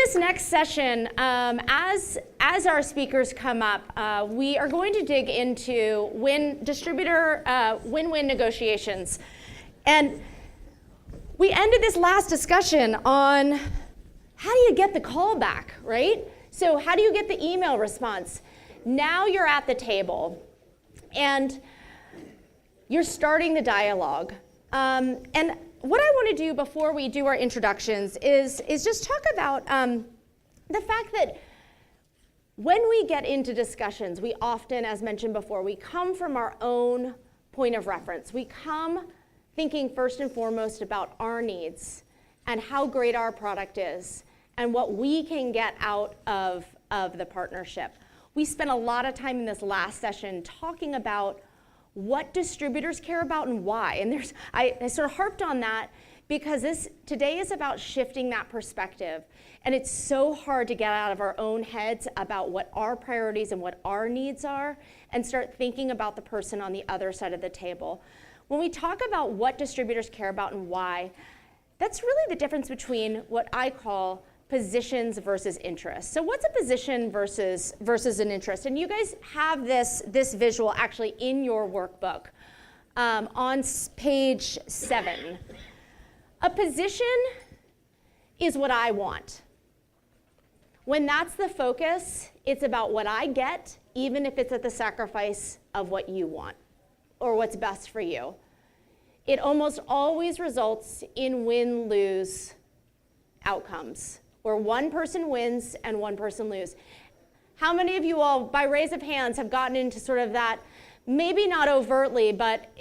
this next session, as our speakers come up, we are going to dig into win-win negotiations. And we ended this last discussion on how do you get the call back, right? So how do you get the email response? Now you're at the table and you're starting the dialogue. And what I want to do before we do our introductions is just talk about the fact that when we get into discussions, we often, as mentioned before, we come from our own point of reference. We come thinking first and foremost about our needs and how great our product is and what we can get out of the partnership. We spent a lot of time in this last session talking about what distributors care about and why. And I sort of harped on that because today is about shifting that perspective. And it's so hard to get out of our own heads about what our priorities and what our needs are and start thinking about the person on the other side of the table. When we talk about what distributors care about and why, that's really the difference between what I call positions versus interests. So what's a position versus an interest? And you guys have this visual actually in your workbook on page 7. A position is what I want. When that's the focus, it's about what I get, even if it's at the sacrifice of what you want or what's best for you. It almost always results in win-lose outcomes, where one person wins and one person loses. How many of you all, by raise of hands, have gotten into sort of that, maybe not overtly, but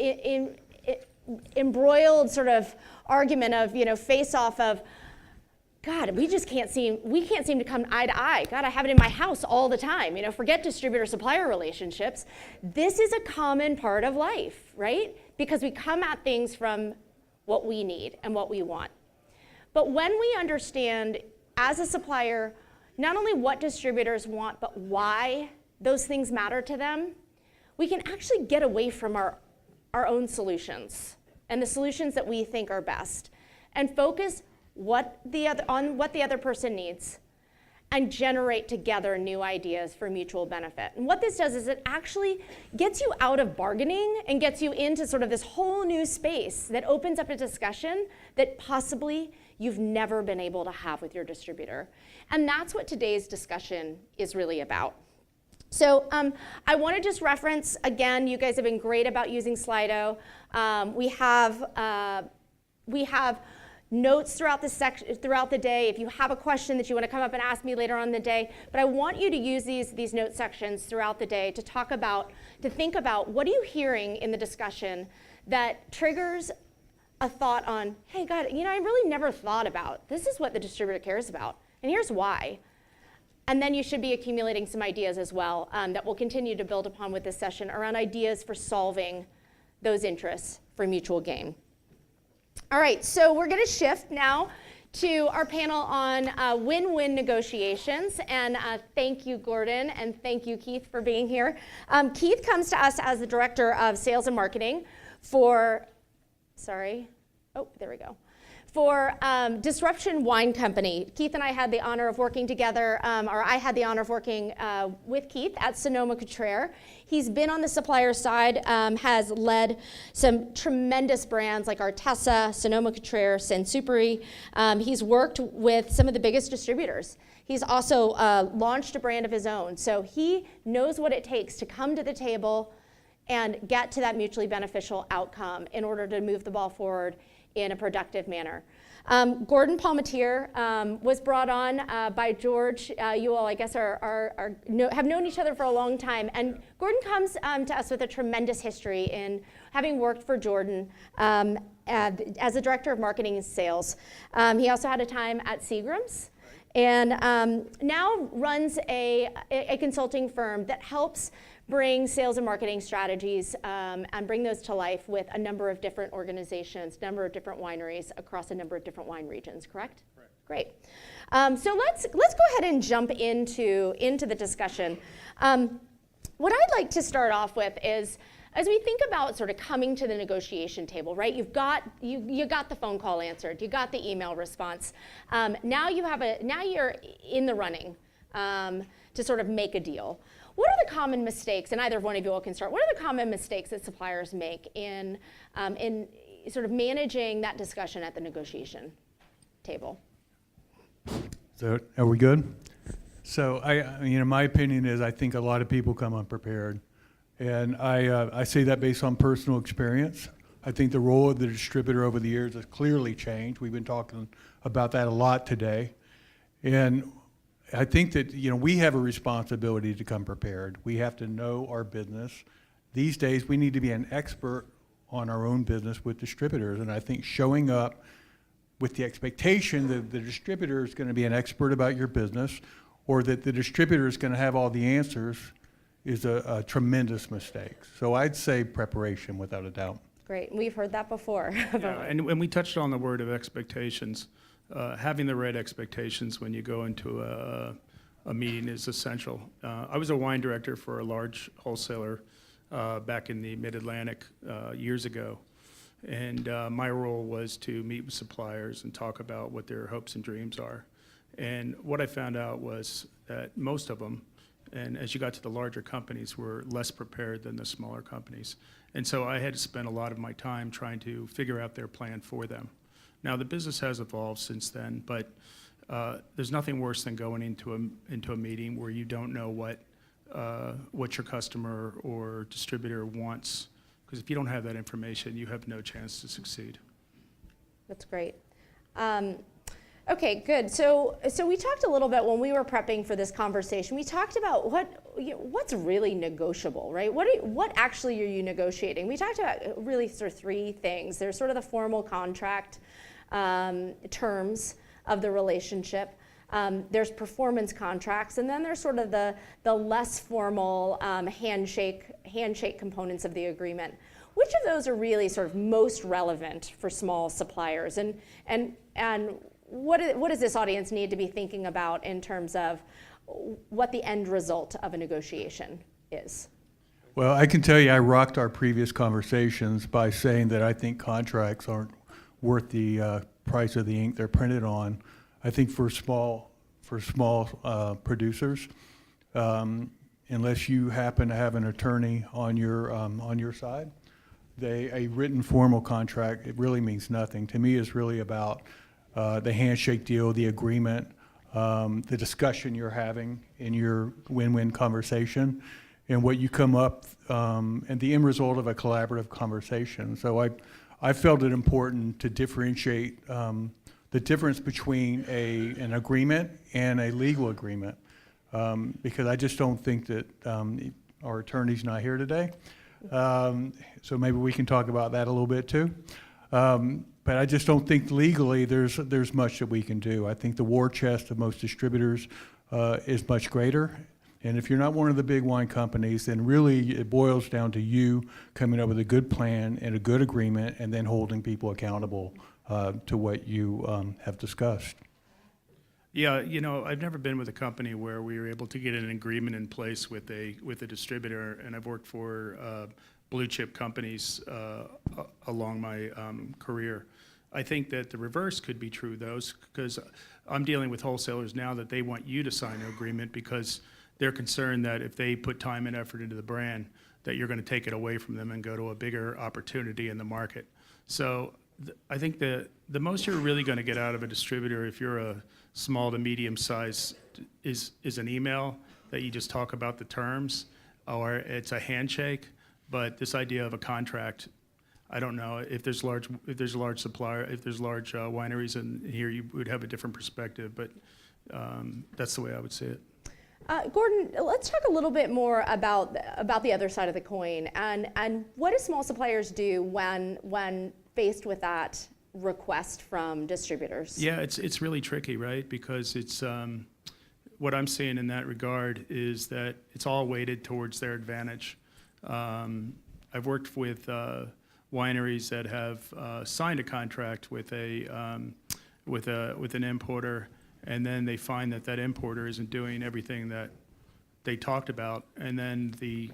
embroiled sort of argument of, face-off of, God, we can't seem to come eye to eye. God, I have it in my house all the time. Forget distributor-supplier relationships. This is a common part of life, right? Because we come at things from what we need and what we want. But when we understand as a supplier, not only what distributors want, but why those things matter to them, we can actually get away from our own solutions and the solutions that we think are best and focus on what the other person needs and generate together new ideas for mutual benefit. And what this does is it actually gets you out of bargaining and gets you into sort of this whole new space that opens up a discussion that possibly you've never been able to have with your distributor. And that's what today's discussion is really about. So I want to just reference, again, you guys have been great about using Slido. We have notes throughout the day. If you have a question that you want to come up and ask me later on in the day, but I want you to use these note sections throughout the day to think about what are you hearing in the discussion that triggers a thought on, hey, God, I really never thought about, this is what the distributor cares about, and here's why. And then you should be accumulating some ideas as well that we'll continue to build upon with this session around ideas for solving those interests for mutual gain. All right, so we're going to shift now to our panel on win-win negotiations. And thank you, Gordon, and thank you, Keith, for being here. Keith comes to us as the Director of Sales and Marketing for Disruption Wine Company. Keith and I had the honor of working together, or I had the honor of working with Keith at Sonoma-Cutrer. He's been on the supplier side, has led some tremendous brands like Artesa, Sonoma-Cutrer, Sansupri. He's worked with some of the biggest distributors. He's also launched a brand of his own. So he knows what it takes to come to the table and get to that mutually beneficial outcome in order to move the ball forward in a productive manner. Gordon Palmateer was brought on by George. You all, I guess, have known each other for a long time. And Gordon comes to us with a tremendous history in having worked for Jordan as a Director of Marketing and Sales. He also had a time at Seagram's and now runs a consulting firm that helps bring sales and marketing strategies and bring those to life with a number of different organizations, number of different wineries across a number of different wine regions, correct? Correct. Great. So let's go ahead and jump into the discussion. What I'd like to start off with is as we think about sort of coming to the negotiation table, right? You got the phone call answered, you got the email response. Now you're in the running to sort of make a deal. What are the common mistakes, and either one of you all can start, what are the common mistakes that suppliers make in sort of managing that discussion at the negotiation table? So are we good? So my opinion is I think a lot of people come unprepared. And I say that based on personal experience. I think the role of the distributor over the years has clearly changed. We've been talking about that a lot today. And I think that we have a responsibility to come prepared. We have to know our business. These days, we need to be an expert on our own business with distributors. And I think showing up with the expectation that the distributor is going to be an expert about your business, or that the distributor is going to have all the answers, is a tremendous mistake. So I'd say preparation without a doubt. Great. We've heard that before. Yeah, and when we touched on the word of expectations, having the right expectations when you go into a meeting is essential. I was a wine director for a large wholesaler back in the Mid-Atlantic years ago. And my role was to meet with suppliers and talk about what their hopes and dreams are. And what I found out was that most of them, and as you got to the larger companies, were less prepared than the smaller companies. And so I had to spend a lot of my time trying to figure out their plan for them. Now, the business has evolved since then, but there's nothing worse than going into a meeting where you don't know what your customer or distributor wants. Because if you don't have that information, you have no chance to succeed. That's great. Okay, good. So we talked a little bit when we were prepping for this conversation. We talked about what's really negotiable, right? What actually are you negotiating? We talked about really sort of three things. There's sort of the formal contract terms of the relationship. There's performance contracts, and then there's sort of the less formal handshake components of the agreement. Which of those are really sort of most relevant for small suppliers, and what does this audience need to be thinking about in terms of what the end result of a negotiation is? Well, I can tell you I rocked our previous conversations by saying that I think contracts aren't worth the price of the ink they're printed on. I think for small producers, unless you happen to have an attorney on your side, a written formal contract, it really means nothing. To me, it's really about the handshake deal, the agreement, the discussion you're having in your win-win conversation, and what you come up, and the end result of a collaborative conversation. So I felt it important to differentiate the difference between an agreement and a legal agreement, because I just don't think that our attorney's not here today. So maybe we can talk about that a little bit too. But I just don't think legally there's much that we can do. I think the war chest of most distributors is much greater. And if you're not one of the big wine companies, then really it boils down to you coming up with a good plan and a good agreement, and then holding people accountable to what you have discussed. Yeah, I've never been with a company where we were able to get an agreement in place with a distributor, and I've worked for blue chip companies along my career. I think that the reverse could be true, though, because I'm dealing with wholesalers now that they want you to sign an agreement because they're concerned that if they put time and effort into the brand, that you're going to take it away from them and go to a bigger opportunity in the market. So I think the most you're really going to get out of a distributor, if you're a small to medium size, is an email that you just talk about the terms, or it's a handshake. But this idea of a contract, I don't know if there's large supplier, if there's large wineries in here, you would have a different perspective. But that's the way I would see it. Gordon, let's talk a little bit more about the other side of the coin, and what do small suppliers do when faced with that request from distributors? Yeah, it's really tricky, right? Because it's what I'm seeing in that regard is that it's all weighted towards their advantage. I've worked with wineries that have signed a contract with an importer, and then they find that importer isn't doing everything that they talked about, and then the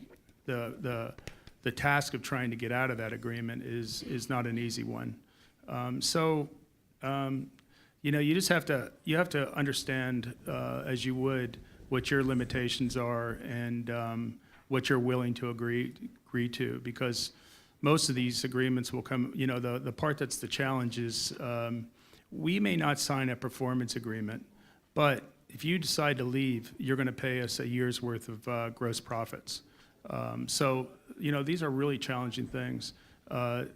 the task of trying to get out of that agreement is not an easy one. You just have to understand, as you would, what your limitations are and what you're willing to agree to, because most of these agreements will come, the part that's the challenge is we may not sign a performance agreement, but if you decide to leave, you're going to pay us a year's worth of gross profits. These are really challenging things. I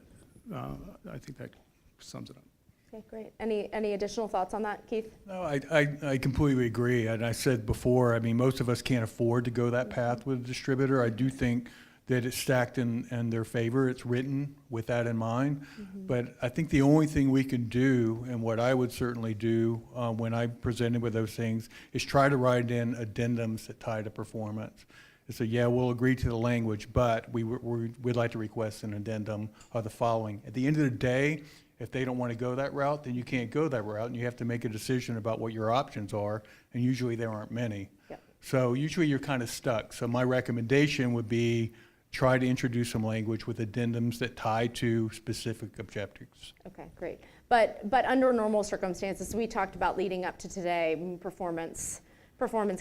think that sums it up. Okay, great. Any additional thoughts on that, Keith? No, I completely agree. And I said before, I mean, most of us can't afford to go that path with a distributor. I do think that it's stacked in their favor. It's written with that in mind. But I think the only thing we can do, and what I would certainly do when I presented with those things, is try to write in addendums that tie to performance. And so, yeah, we'll agree to the language, but we'd like to request an addendum of the following. At the end of the day, if they don't want to go that route, then you can't go that route, and you have to make a decision about what your options are, and usually there aren't many. Yep. So usually you're kind of stuck. So my recommendation would be try to introduce some language with addendums that tie to specific objectives. Okay, great. But under normal circumstances, we talked about leading up to today, performance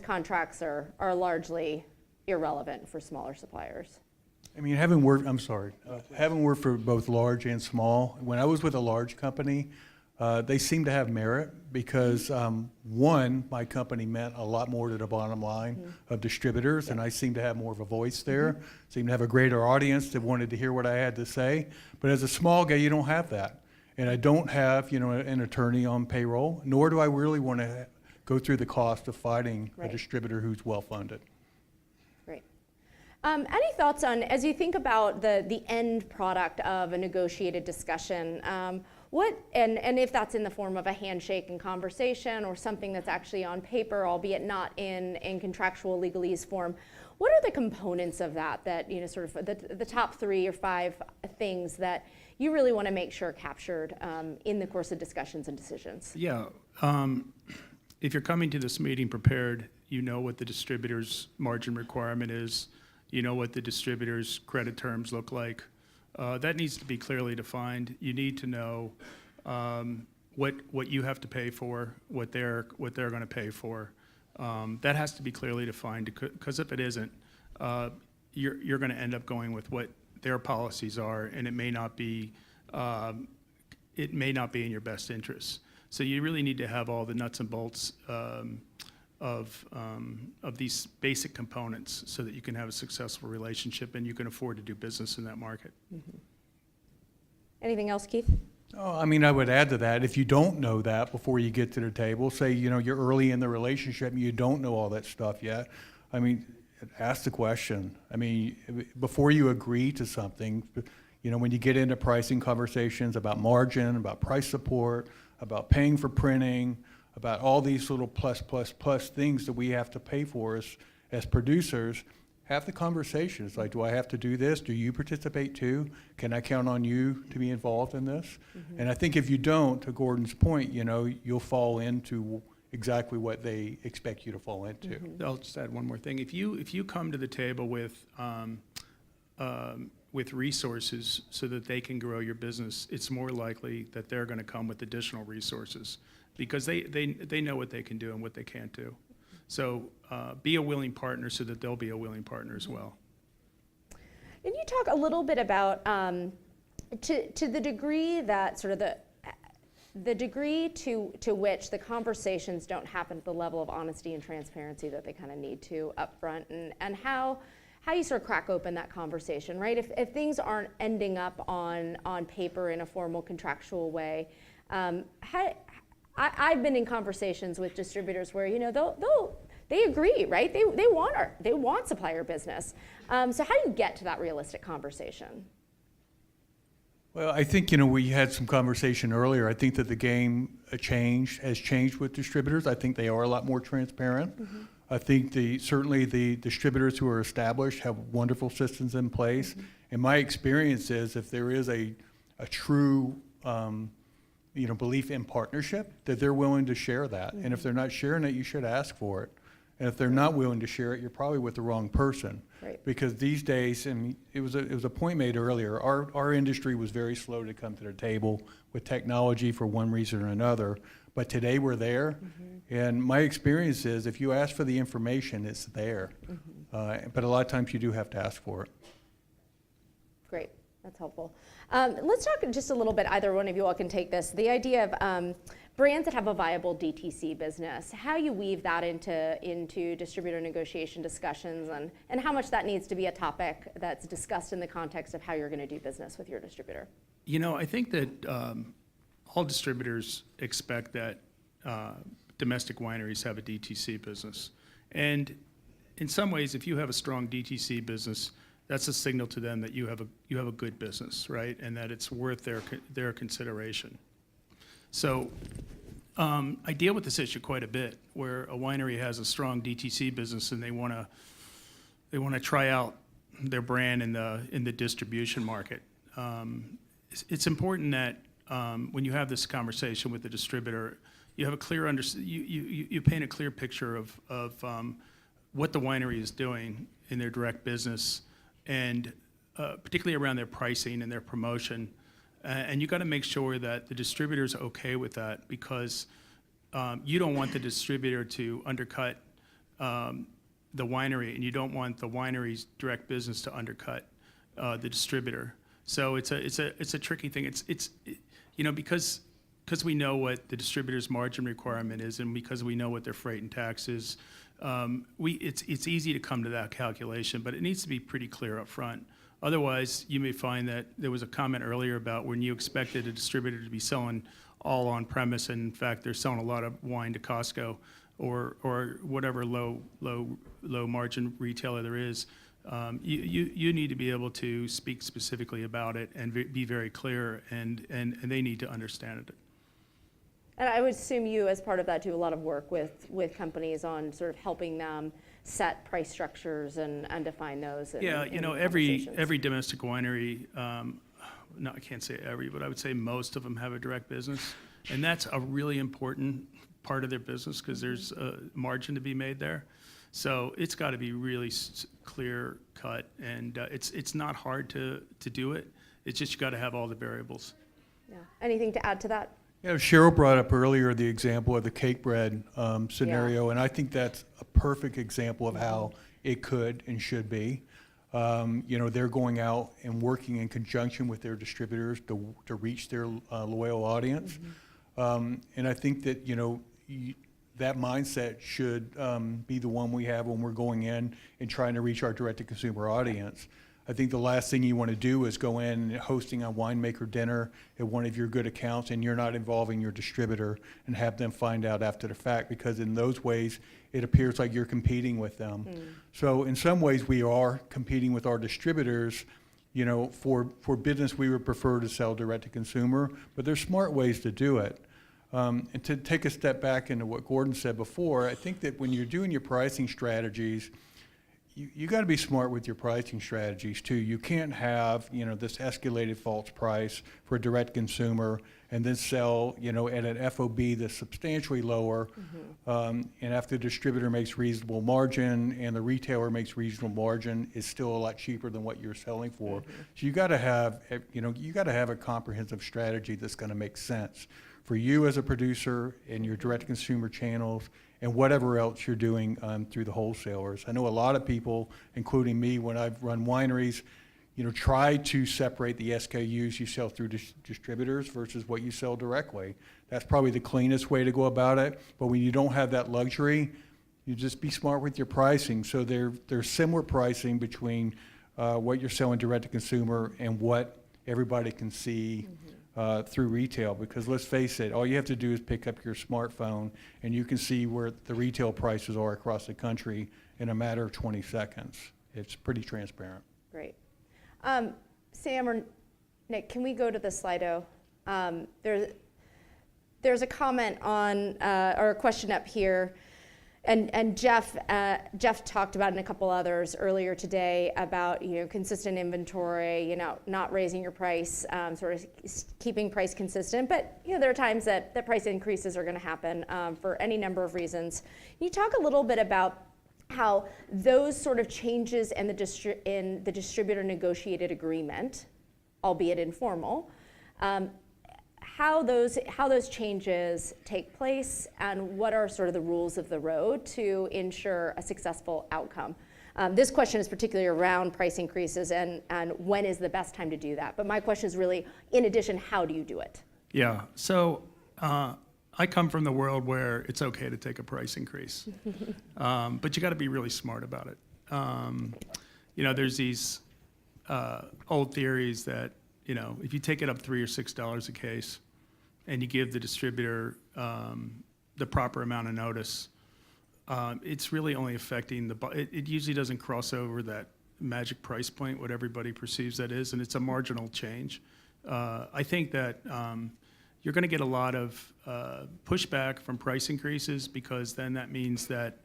contracts are largely irrelevant for smaller suppliers. I mean, having worked for both large and small, when I was with a large company, they seem to have merit because, one, my company meant a lot more to the bottom line of distributors, and I seem to have more of a voice there, seem to have a greater audience that wanted to hear what I had to say. But as a small guy, you don't have that. And I don't have, an attorney on payroll, nor do I really want to go through the cost of fighting a distributor who's well-funded. Great. Any thoughts on, as you think about the end product of a negotiated discussion, and if that's in the form of a handshake and conversation or something that's actually on paper, albeit not in contractual legalese form, what are the components of that sort of the top 3 or 5 things that you really want to make sure captured in the course of discussions and decisions? Yeah. If you're coming to this meeting prepared, you know what the distributor's margin requirement is. You know what the distributor's credit terms look like. That needs to be clearly defined. You need to know what you have to pay for, what they're going to pay for. That has to be clearly defined, because if it isn't, you're going to end up going with what their policies are, and it may not be in your best interest. So you really need to have all the nuts and bolts of these basic components so that you can have a successful relationship and you can afford to do business in that market. Anything else, Keith? Oh, I mean, I would add to that, if you don't know that before you get to the table, say, you're early in the relationship and you don't know all that stuff yet, I mean, ask the question. I mean, before you agree to something, when you get into pricing conversations about margin, about price support, about paying for printing, about all these little plus things that we have to pay for as producers, have the conversations. Like, do I have to do this? Do you participate too? Can I count on you to be involved in this? And I think if you don't, to Gordon's point, you'll fall into exactly what they expect you to fall into. I'll just add one more thing. If you come to the table with resources so that they can grow your business, it's more likely that they're going to come with additional resources because they know what they can do and what they can't do. So be a willing partner so that they'll be a willing partner as well. Can you talk a little bit about to the degree that sort of the degree to which the conversations don't happen at the level of honesty and transparency that they kind of need to up front, and how you sort of crack open that conversation, right? If things aren't ending up on paper in a formal contractual way, I've been in conversations with distributors where they agree, right? They want supplier business. So how do you get to that realistic conversation? Well, I think we had some conversation earlier. I think that the game has changed with distributors. I think they are a lot more transparent. I think certainly the distributors who are established have wonderful systems in place. And my experience is if there is a true belief in partnership, that they're willing to share that. And if they're not sharing it, you should ask for it. And if they're not willing to share it, you're probably with the wrong person. Right. Because these days, and it was a point made earlier, our industry was very slow to come to the table with technology for one reason or another. But today we're there, and my experience is if you ask for the information, it's there. But a lot of times you do have to ask for it. Great, that's helpful. Let's talk just a little bit, either one of you all can take this, the idea of brands that have a viable DTC business, how you weave that into distributor negotiation discussions, and how much that needs to be a topic that's discussed in the context of how you're going to do business with your distributor. You know, I think that all distributors expect that domestic wineries have a DTC business. And in some ways, if you have a strong DTC business, that's a signal to them that you have a good business, right? And that it's worth their consideration. So I deal with this issue quite a bit, where a winery has a strong DTC business and they want to try out their brand in the distribution market. It's important that when you have this conversation with the distributor, you have a clear you paint a clear picture of what the winery is doing in their direct business, and particularly around their pricing and their promotion. And you got to make sure that the distributor's okay with that, because you don't want the distributor to undercut the winery, and you don't want the winery's direct business to undercut the distributor. So it's a tricky thing. It's you know, because we know what the distributor's margin requirement is, and because we know what their freight and tax is, it's easy to come to that calculation, but it needs to be pretty clear up front. Otherwise, you may find that there was a comment earlier about when you expected a distributor to be selling all on premise, and in fact they're selling a lot of wine to Costco or whatever low margin retailer there is. You need to be able to speak specifically about it and be very clear, and they need to understand it. And I would assume you, as part of that, do a lot of work with companies on sort of helping them set price structures and define those. Yeah, you know, every domestic winery, no, I can't say every, but I would say most of them have a direct business, and that's a really important part of their business because there's a margin to be made there. So it's got to be really clear cut, and it's not hard to do it. It's just you got to have all the variables. Yeah. Anything to add to that? Yeah, Cheryl brought up earlier the example of the cake bread scenario, and I think that's a perfect example of how it could and should be. You know, they're going out and working in conjunction with their distributors to reach their loyal audience. And I think that, you know, that mindset should be the one we have when we're going in and trying to reach our direct-to-consumer audience. I think the last thing you want to do is go in hosting a winemaker dinner at one of your good accounts and you're not involving your distributor and have them find out after the fact, because in those ways it appears like you're competing with them. So in some ways we are competing with our distributors. You know, for business we would prefer to sell direct to consumer, but there's smart ways to do it. And to take a step back into what Gordon said before, I think that when you're doing your pricing strategies, you got to be smart with your pricing strategies too. You can't have, you know, this escalated false price for a direct consumer and then sell, you know, at an FOB that's substantially lower. And after the distributor makes reasonable margin and the retailer makes reasonable margin, it's still a lot cheaper than what you're selling for. So you got to have, you know, you got to have a comprehensive strategy that's going to make sense for you as a producer and your direct consumer channels and whatever else you're doing through the wholesalers. I know a lot of people, including me, when I've run wineries, you know, try to separate the SKUs you sell through distributors versus what you sell directly. That's probably the cleanest way to go about it. But when you don't have that luxury, you just be smart with your pricing. So there's similar pricing between what you're selling direct to consumer and what everybody can see through retail, because let's face it, all you have to do is pick up your smartphone and you can see where the retail prices are across the country in a matter of 20 seconds. It's pretty transparent. Great. Sam or Nick, can we go to the Slido? There's a comment on, or a question up here, and Jeff talked about it and a couple others earlier today about, you know, consistent inventory, you know, not raising your price, sort of keeping price consistent. But, you know, there are times that price increases are going to happen for any number of reasons. Can you talk a little bit about how those sort of changes in the distributor negotiated agreement, albeit informal, how those changes take place, and what are sort of the rules of the road to ensure a successful outcome. This question is particularly around price increases and when is the best time to do that. But my question is really, in addition, how do you do it? Yeah, so I come from the world where it's okay to take a price increase, but you got to be really smart about it. There's these old theories that, if you take it up $3 or $6 a case and you give the distributor the proper amount of notice, it's really only affecting it usually doesn't cross over that magic price point, what everybody perceives that is, and it's a marginal change. I think that you're going to get a lot of pushback from price increases, because then that means that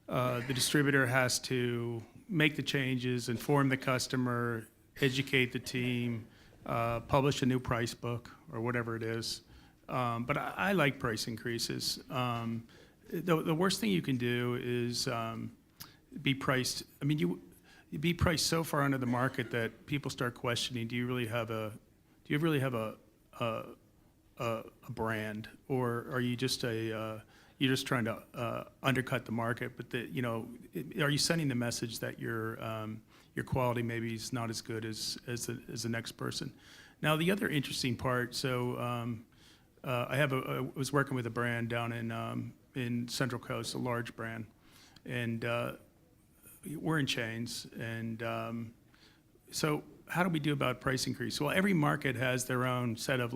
the distributor has to make the changes, inform the customer, educate the team, publish a new price book or whatever it is. But I like price increases. The worst thing you can do is be priced. I mean, you be priced so far under the market that people start questioning: do you really have a brand, or are you just you're just trying to undercut the market? But are you sending the message that your quality maybe is not as good as the next person? Now, the other interesting part. So I was working with a brand down in Central Coast, a large brand, and we're in chains. And so how do we do about price increase? Well, every market has their own set of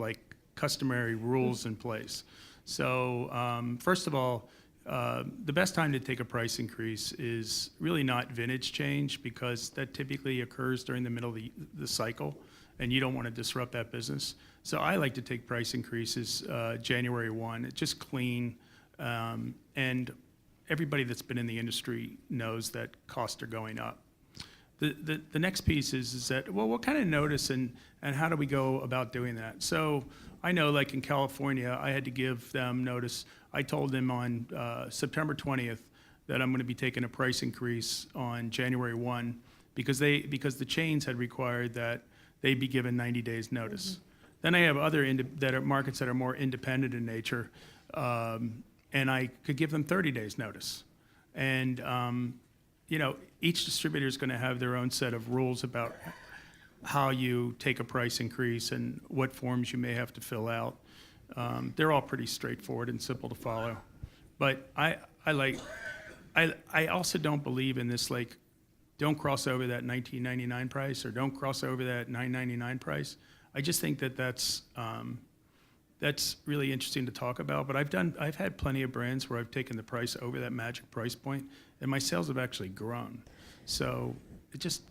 customary rules in place. So first of all, the best time to take a price increase is really not vintage change, because that typically occurs during the middle of the cycle, and you don't want to disrupt that business. So I like to take price increases January 1. It's just clean, and everybody that's been in the industry knows that costs are going up. The next piece is that, well, what kind of notice and how do we go about doing that? So I know, like in California, I had to give them notice. I told them on September 20th that I'm going to be taking a price increase on January 1, because the chains had required that they be given 90 days notice. Mm-hmm. Then I have other markets that are more independent in nature, and I could give them 30 days notice. And each distributor is going to have their own set of rules about how you take a price increase and what forms you may have to fill out. They're all pretty straightforward and simple to follow. But I also don't believe in this, don't cross over that $19.99 price, or don't cross over that $9.99 price. I just think that's really interesting to talk about. But I've had plenty of brands where I've taken the price over that magic price point, and my sales have actually grown. So it's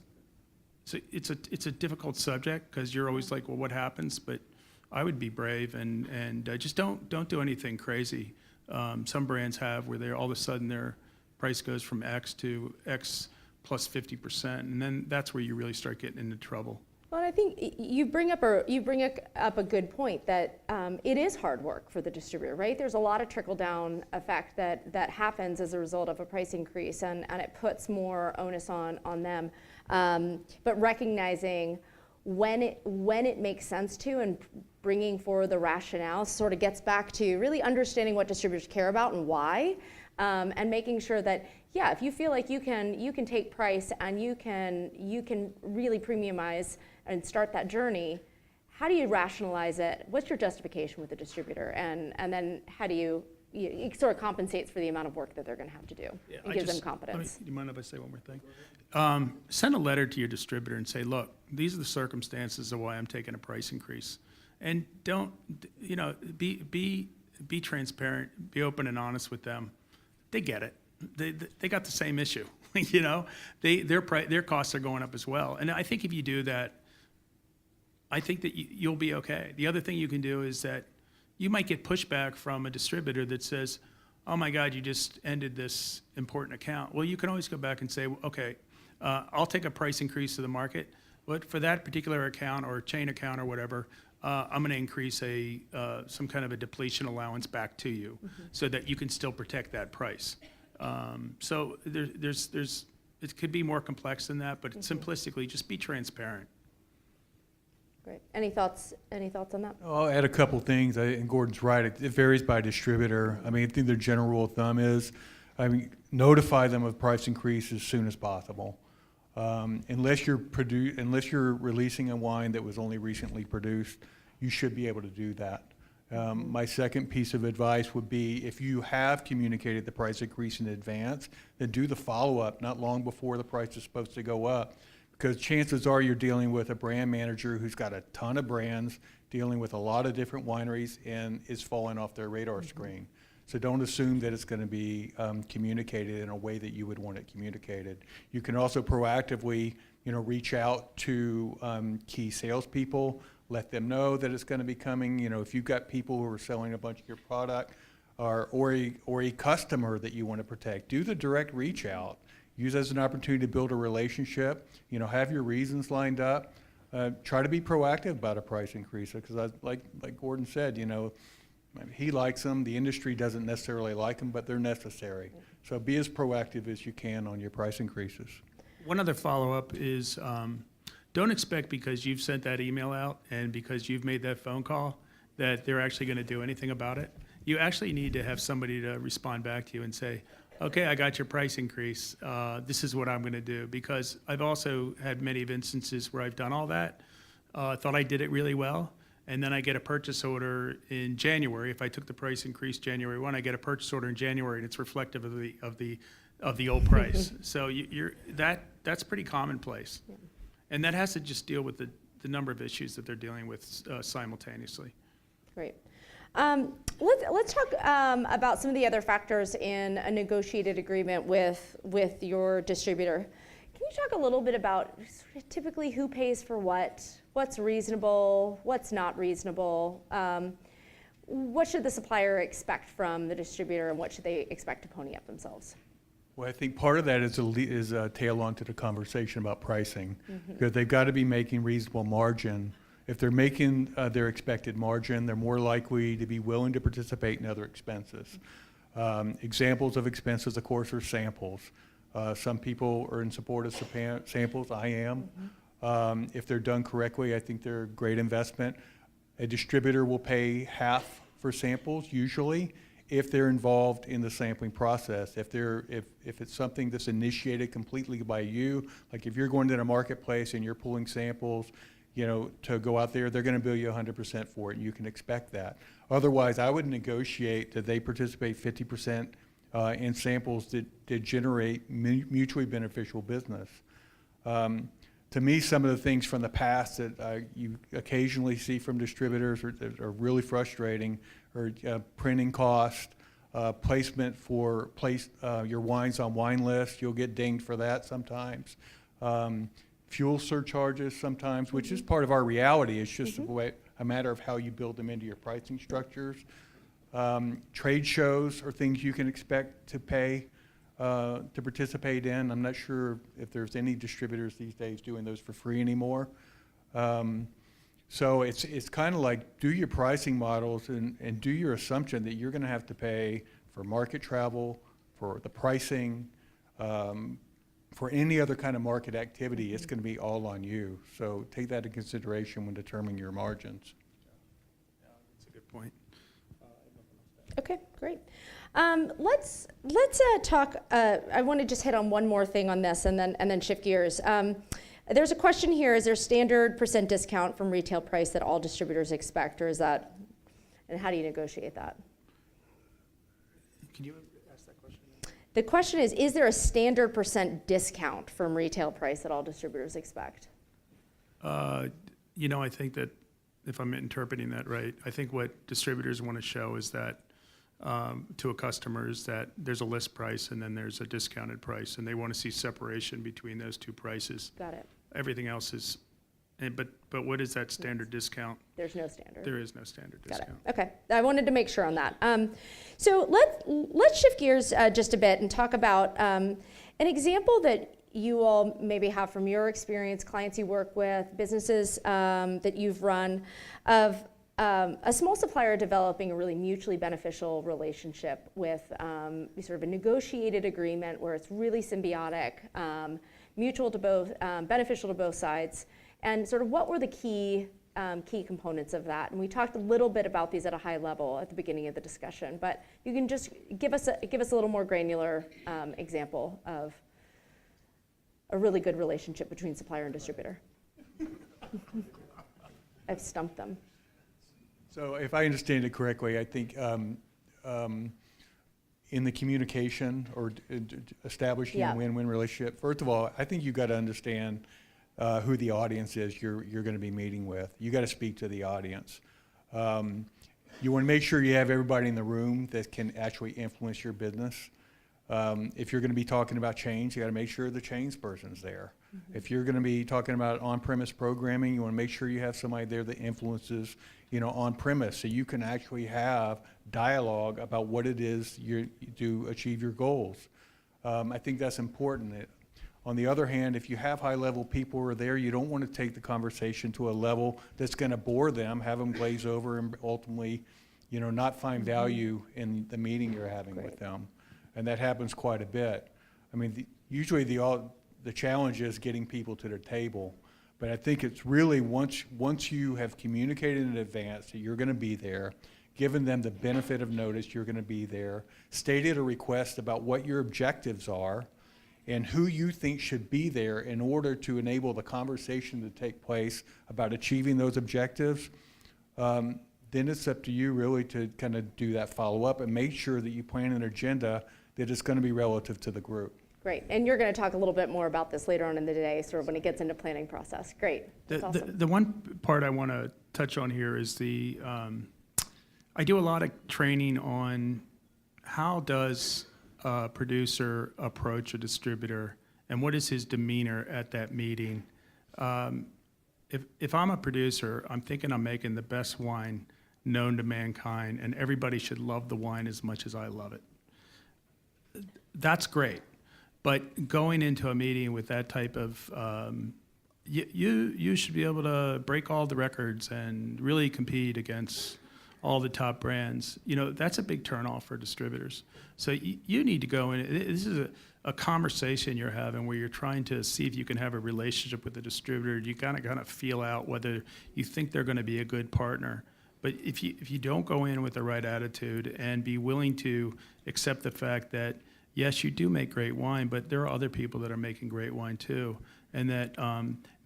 a difficult subject, because you're always like, well, what happens? But I would be brave and just don't do anything crazy. Some brands have where all of a sudden their price goes from X to X plus 50%, and then that's where you really start getting into trouble. Well, I think you bring up a good point, that it is hard work for the distributor, right? There's a lot of trickle-down effect that happens as a result of a price increase, and it puts more onus on them. But recognizing when it makes sense to, and bringing forward the rationale, sort of gets back to really understanding what distributors care about and why, and making sure that, yeah, if you feel like you can take price and you can really premiumize and start that journey, how do you rationalize it? What's your justification with the distributor? And then how do it sort of compensates for the amount of work that they're going to have to do. Yeah, it gives them confidence. Do you mind if I say one more thing? Send a letter to your distributor and say, look, these are the circumstances of why I'm taking a price increase. And don't, be transparent, be open and honest with them. They get it. They got the same issue. Their costs are going up as well. And I think if you do that, I think that you'll be okay. The other thing you can do is that you might get pushback from a distributor that says, oh my God, you just ended this important account. Well, you can always go back and say, okay, I'll take a price increase to the market, but for that particular account or chain account or whatever, I'm going to increase some kind of a depletion allowance back to you, so that you can still protect that price. So it could be more complex than that, but simplistically, just be transparent. Great. Any thoughts on that? I'll add a couple things, and Gordon's right, it varies by distributor. I mean, I think the general rule of thumb is, notify them of price increase as soon as possible. Unless you're releasing a wine that was only recently produced, you should be able to do that. My second piece of advice would be, if you have communicated the price increase in advance, then do the follow-up not long before the price is supposed to go up. Because chances are you're dealing with a brand manager who's got a ton of brands, dealing with a lot of different wineries, and is falling off their radar screen. So don't assume that it's going to be communicated in a way that you would want it communicated. You can also proactively, reach out to key salespeople, let them know that it's going to be coming. If you've got people who are selling a bunch of your product, or a customer that you want to protect, do the direct reach out. Use it as an opportunity to build a relationship. Have your reasons lined up. Try to be proactive about a price increase, because like Gordon said, he likes them. The industry doesn't necessarily like them, but they're necessary. So be as proactive as you can on your price increases. One other follow-up is, don't expect because you've sent that email out and because you've made that phone call that they're actually going to do anything about it. You actually need to have somebody to respond back to you and say, okay, I got your price increase. This is what I'm going to do. Because I've also had many instances where I've done all that, thought I did it really well, and then I get a purchase order in January. If I took the price increase January 1, I get a purchase order in January, and it's reflective of the old price. So that's pretty commonplace. Yeah. And that has to just deal with the number of issues that they're dealing with simultaneously. Great. Let's talk about some of the other factors in a negotiated agreement with your distributor. Can you talk a little bit about typically who pays for what's reasonable, what's not reasonable? What should the supplier expect from the distributor, and what should they expect to pony up themselves? Well, I think part of that is a tail onto the conversation about pricing, because they've got to be making reasonable margin. If they're making their expected margin, they're more likely to be willing to participate in other expenses. Examples of expenses, of course, are samples. Some people are in support of samples. I am. If they're done correctly, I think they're a great investment. A distributor will pay half for samples, usually, if they're involved in the sampling process. If it's something that's initiated completely by you, like if you're going to the marketplace and you're pulling samples, to go out there, they're going to bill you 100% for it, and you can expect that. Otherwise, I would negotiate that they participate 50% in samples that generate mutually beneficial business. To me, some of the things from the past that you occasionally see from distributors are really frustrating, or printing cost, placement for your wines on wine lists. You'll get dinged for that sometimes. Fuel surcharges sometimes, which is part of our reality. It's just a matter of how you build them into your pricing structures. Trade shows are things you can expect to pay to participate in. I'm not sure if there's any distributors these days doing those for free anymore. So it's kind of like, do your pricing models and do your assumption that you're going to have to pay for market travel, for the pricing, for any other kind of market activity. It's going to be all on you. So take that into consideration when determining your margins. Yeah, that's a good point. Okay, great. Let's talk. I want to just hit on one more thing on this, and then shift gears. There's a question here: is there standard % discount from retail price that all distributors expect, or is that? And how do you negotiate that? Can you ask that question again? The question is there a standard % discount from retail price that all distributors expect? I think that if I'm interpreting that right, I think what distributors want to show is that to a customer is that there's a list price and then there's a discounted price, and they want to see separation between those two prices. Got it. Everything else is, but what is that standard discount? There's no standard. There is no standard discount. Got it. Okay, I wanted to make sure on that. So let's shift gears just a bit and talk about an example that you all maybe have from your experience, clients you work with, businesses that you've run, of a small supplier developing a really mutually beneficial relationship with sort of a negotiated agreement where it's really symbiotic, mutual to both, beneficial to both sides, and sort of what were the key components of that. And we talked a little bit about these at a high level at the beginning of the discussion, but you can just give us a little more granular example of a really good relationship between supplier and distributor. I've stumped them. So if I understand it correctly, I think in the communication or establishing a win-win relationship, first of all, I think you've got to understand who the audience is you're going to be meeting with. You got to speak to the audience. You want to make sure you have everybody in the room that can actually influence your business. If you're going to be talking about change, you got to make sure the change person's there. Mm-hmm. If you're going to be talking about on-premise programming, you want to make sure you have somebody there that influences, on-premise, so you can actually have dialogue about what it is you do achieve your goals. I think that's important. On the other hand, if you have high-level people who are there, you don't want to take the conversation to a level that's going to bore them, have them glaze over, and ultimately, not find value in the meeting you're having with them. And that happens quite a bit. I mean, usually the challenge is getting people to their table. But I think it's really once you have communicated in advance that you're going to be there, given them the benefit of notice you're going to be there, stated a request about what your objectives are, and who you think should be there in order to enable the conversation to take place about achieving those objectives, then it's up to you really to kind of do that follow-up and make sure that you plan an agenda that is going to be relative to the group. Great, and you're going to talk a little bit more about this later on in the day, sort of when it gets into planning process. Great, that's awesome. The one part I want to touch on here is I do a lot of training on how does a producer approach a distributor and what is his demeanor at that meeting. If I'm a producer, I'm thinking I'm making the best wine known to mankind, and everybody should love the wine as much as I love it. That's great. But going into a meeting with that type of, you should be able to break all the records and really compete against all the top brands. That's a big turnoff for distributors. So you need to go in. This is a conversation you're having where you're trying to see if you can have a relationship with the distributor. You kind of feel out whether you think they're going to be a good partner. But if you don't go in with the right attitude and be willing to accept the fact that, yes, you do make great wine, but there are other people that are making great wine too, and that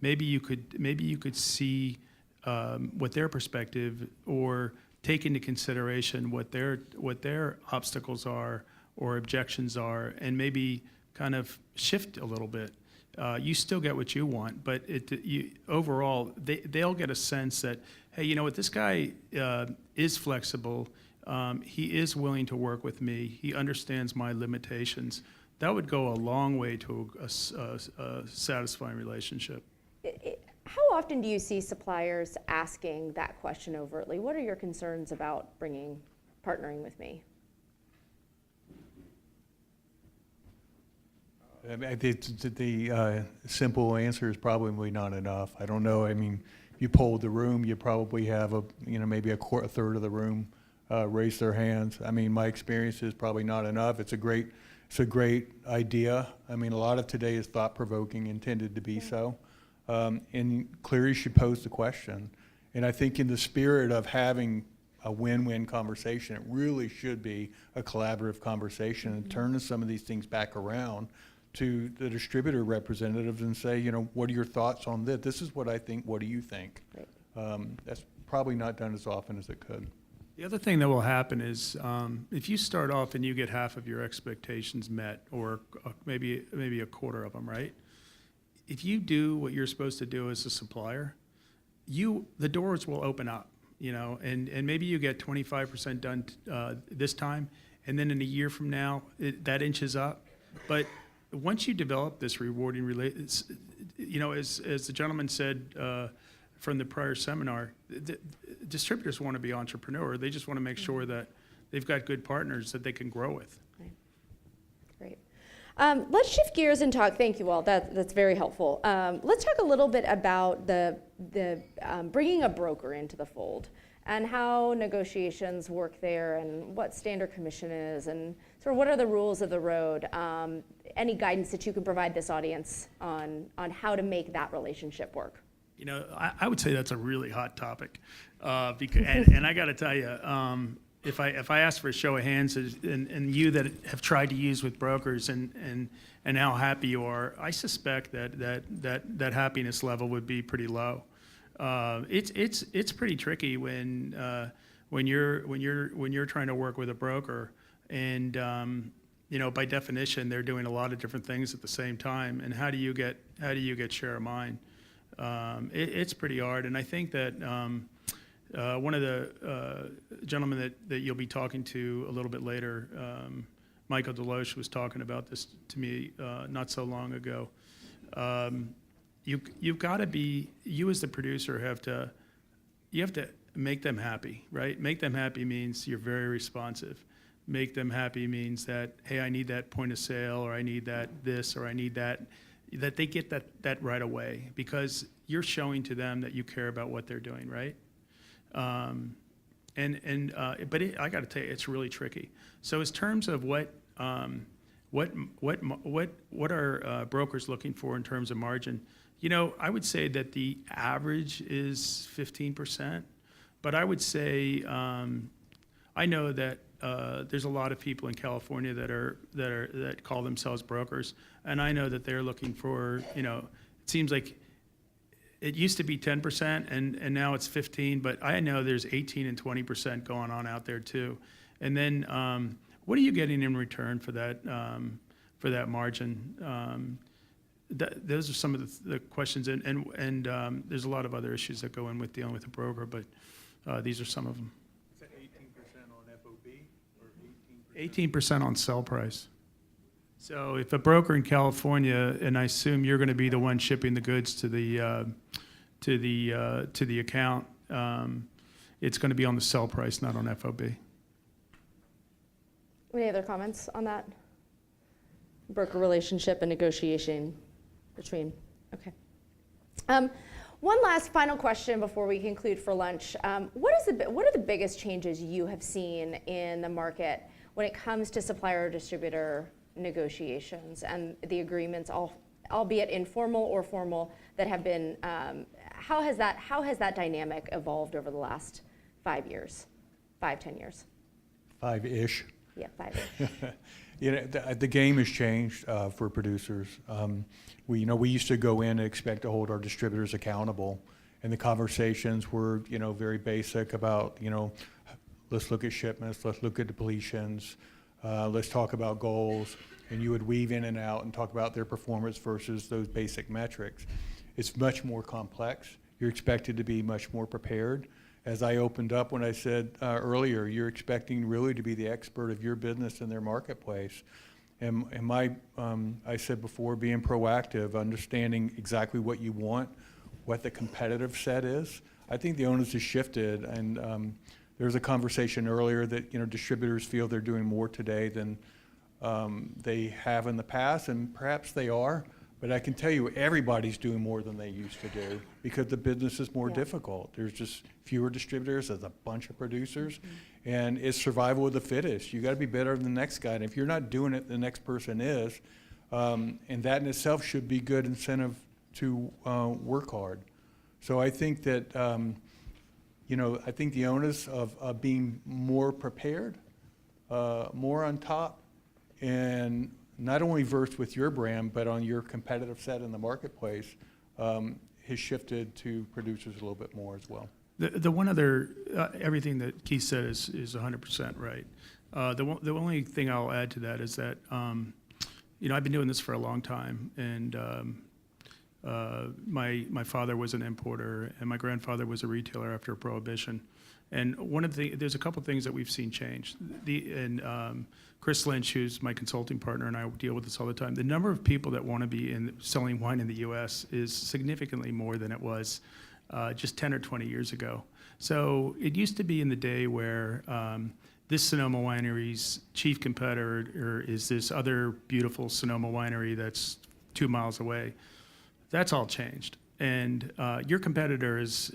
maybe you could see what their perspective or take into consideration what their obstacles are or objections are, and maybe kind of shift a little bit. You still get what you want, but overall they'll get a sense that, hey, you know what, this guy is flexible. He is willing to work with me. He understands my limitations. That would go a long way to a satisfying relationship. How often do you see suppliers asking that question overtly? What are your concerns about partnering with me? I think the simple answer is probably not enough. I don't know. I mean, if you polled the room, you probably have maybe a third of the room raise their hands. I mean, my experience is probably not enough. It's a great idea. I mean, a lot of today is thought-provoking, intended to be so. And clearly should pose the question. And I think in the spirit of having a win-win conversation, it really should be a collaborative conversation and turn some of these things back around to the distributor representatives and say, what are your thoughts on this? This is what I think. What do you think? Right. That's probably not done as often as it could. The other thing that will happen is if you start off and you get half of your expectations met, or maybe a quarter of them, right? If you do what you're supposed to do as a supplier, the doors will open up, and maybe you get 25% done this time, and then in a year from now, that inches up. But once you develop this rewarding as the gentleman said from the prior seminar, distributors want to be entrepreneur. They just want to make sure that they've got good partners that they can grow with. Right. Great. Let's shift gears and talk. Thank you all. That's very helpful. Let's talk a little bit about the bringing a broker into the fold and how negotiations work there, and what standard commission is, and sort of what are the rules of the road. Any guidance that you can provide this audience on how to make that relationship work? You know, I would say that's a really hot topic, and I got to tell you, if I ask for a show of hands, and you that have tried to use with brokers and how happy you are, I suspect that happiness level would be pretty low. It's pretty tricky when you're trying to work with a broker, and you know, by definition they're doing a lot of different things at the same time, and how do you get share of mind? It's pretty hard, and I think that one of the gentlemen that you'll be talking to a little bit later, Michael Deloche, was talking about this to me not so long ago. You've got to be, you as the producer have to make them happy, right? Make them happy means you're very responsive. Make them happy means that, hey, I need that point of sale, or I need that this, or I need that they get that right away, because you're showing to them that you care about what they're doing, right? But I got to tell you, it's really tricky. So, in terms of what are brokers looking for in terms of margin? You know, I would say that the average is 15%, but I would say I know that there's a lot of people in California that call themselves brokers, and I know that they're looking for, you know, it seems like it used to be 10% and now it's 15%, but I know there's 18 and 20% going on out there too. And then what are you getting in return for that margin? Those are some of the questions, and there's a lot of other issues that go in with dealing with a broker, but these are some of them. Is that 18% on FOB or 18% on sell price. So if a broker in California, and I assume you're going to be the one shipping the goods to the account, it's going to be on the sell price, not on FOB. Any other comments on that? Broker relationship and negotiation between, okay. One last final question before we conclude for lunch. What are the biggest changes you have seen in the market when it comes to supplier distributor negotiations and the agreements, albeit informal or formal, that have been, how has that dynamic evolved over the last 5 years, 10 years? 5-ish. Yeah, 5-ish. You know, the game has changed for producers. We used to go in and expect to hold our distributors accountable, and the conversations were, you know, very basic about, you know, let's look at shipments, let's look at depletions, let's talk about goals, and you would weave in and out and talk about their performance versus those basic metrics. It's much more complex. You're expected to be much more prepared. As I opened up when I said earlier, you're expecting really to be the expert of your business in their marketplace. And I said before, being proactive, understanding exactly what you want, what the competitive set is. I think the onus has shifted, and there was a conversation earlier that, you know, distributors feel they're doing more today than they have in the past, and perhaps they are. But I can tell you, everybody's doing more than they used to do because the business is more difficult. There's just fewer distributors, there's a bunch of producers, and it's survival of the fittest. You got to be better than the next guy, and if you're not doing it, the next person is, and that in itself should be good incentive to work hard. So I think that, you know, I think the onus of being more prepared, more on top, and not only versed with your brand, but on your competitive set in the marketplace, has shifted to producers a little bit more as well. The one other, everything that Keith said is 100% right. The only thing I'll add to that is that, you know, I've been doing this for a long time, and my father was an importer, and my grandfather was a retailer after Prohibition. And there's a couple things that we've seen change. Chris Lynch, who's my consulting partner, and I deal with this all the time, the number of people that want to be selling wine in the U.S. is significantly more than it was just 10 or 20 years ago. So it used to be in the day where this Sonoma winery's chief competitor is this other beautiful Sonoma winery that's 2 miles away. That's all changed. And your competitor is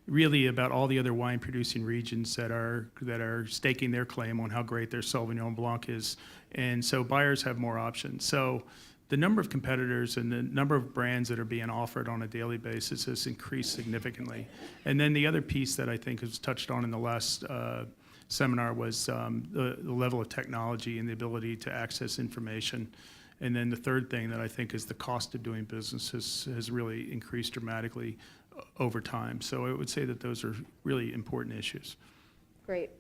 really about all the other wine producing regions that are staking their claim on how great their Sauvignon Blanc is. And so buyers have more options. So the number of competitors and the number of brands that are being offered on a daily basis has increased significantly. And then the other piece that I think was touched on in the last seminar was the level of technology and the ability to access information. And then the third thing that I think is the cost of doing business has really increased dramatically over time. So I would say that those are really important issues. Great.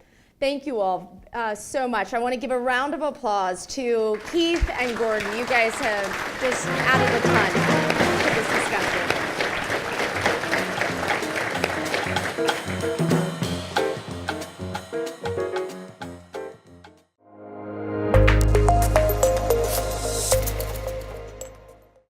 Thank you all so much. I want to give a round of applause to Keith and Gordon. You guys have just added a ton to this discussion.